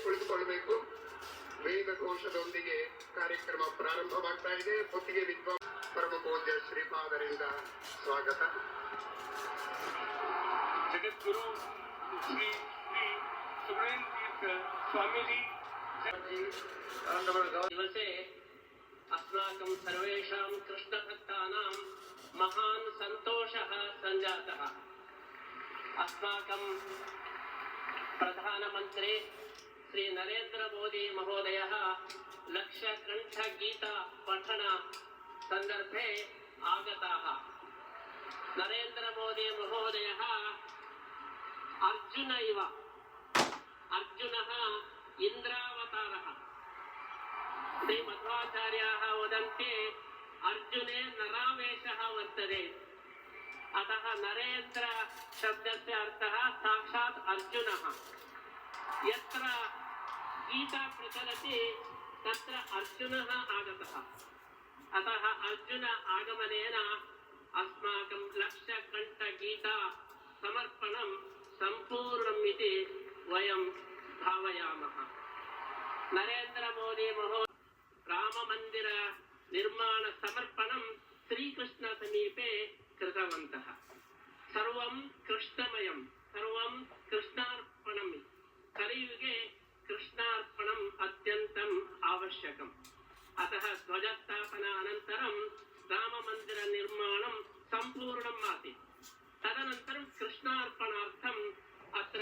ಕುಳಿತುಕೊಳ್ಳಬೇಕು. ವೇದಘೋಷದೊಂದಿಗೆ ಕಾರ್ಯಕ್ರಮ ಪ್ರಾರಂಭವಾಗ್ತಾ ಇದೆ. ಹೊತ್ತಿಗೆ ವಿದ್ವಾನ್ ಪರಮ ಪೂಜ್ಯ ಶ್ರೀಪಾದರಿಂದ ಸ್ವಾಗತ. ಜಗದ್ಗುರು ಶ್ರೀ ಶ್ರೀ ಸುಬ್ರಹ್ಮಣ್ಯ ತೀರ್ಥ ಸ್ವಾಮೀಜಿ दिवसे अस्माकं सर्वेषां कृष्णभक्तानां महान् सन्तोषः सञ्जातः। अस्माकं प्रधानमन्त्री श्री नरेन्द्र मोदी महोदयः लक्षकण्ठगीता पठन सन्दर्भे आगताः। नरेन्द्र मोदी महोदयः अर्जुन इव, अर्जुनः इंद्रावतारः। श्रीमध्वाचार्याः वदन्ति अर्जुने नरावेशः वर्तते। अतः नरेन्द्र शब्दस्य अर्थः साक्षात् अर्जुनः। यत्र गीता प्रचलति तत्र अर्जुनः आगतः। अतः अर्जुन आगमनेन अस्माकं लक्षकण्ठगीता समर्पणं सम्पूर्णम् इति वयं भावयामः। नरेन्द्र मोदी महोदय राम मंदिर निर्माण समर्पणं श्रीकृष्ण समीपे कृतवन्तः। सर्वं कृष्णमयं, सर्वं कृष्णार्पणम्। कलियुगे कृष्णार्पणम् अत्यन्तम् आवश्यकम्। अतः ध्वजस्थापना अनन्तरं राम मंदिर निर्माणं सम्पूर्णम् आसीत्। तदनन्तरं कृष्णार्पणार्थम् अत्र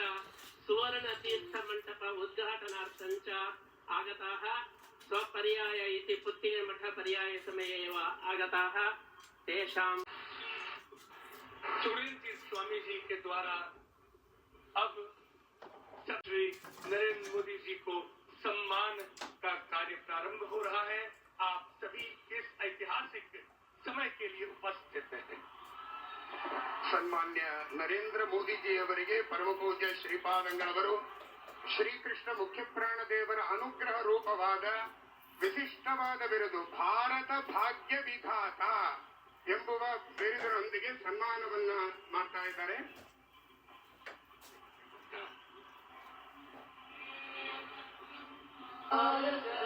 सुवर्णतीर्थमण्डप उद्घाटनार्थं च आगताः। स्वपर्याय इति पुत्तिगमठ पर्याय समये एव आगताः। तेषां सुब्रह्मण्य तीर्थ स्वामी जी के द्वारा अब श्री नरेंद्र मोदी जी को सम्मान का कार्य प्रारंभ हो रहा है। आप सभी इस ऐतिहासिक समय के लिए उपस्थित हैं। ಸನ್ಮಾನ್ಯ ನರೇಂದ್ರ ಮೋದಿಜಿಯವರಿಗೆ ಪರಮ ಪೂಜ್ಯ ಶ್ರೀಪಾದಂಗಳವರು ಶ್ರೀಕೃಷ್ಣ ಮುಖ್ಯಪ್ರಾಣ ದೇವರ ಅನುಗ್ರಹ ರೂಪವಾದ ವಿಶಿಷ್ಟವಾದ ಬಿರುದು ಭಾರತ ಭಾಗ್ಯ ವಿಧಾತ ಎಂಬುವ ಬಿರುದಿನೊಂದಿಗೆ ಸನ್ಮಾನವನ್ನ ಮಾಡ್ತಾ ಇದ್ದಾರೆ. ಭಾರತ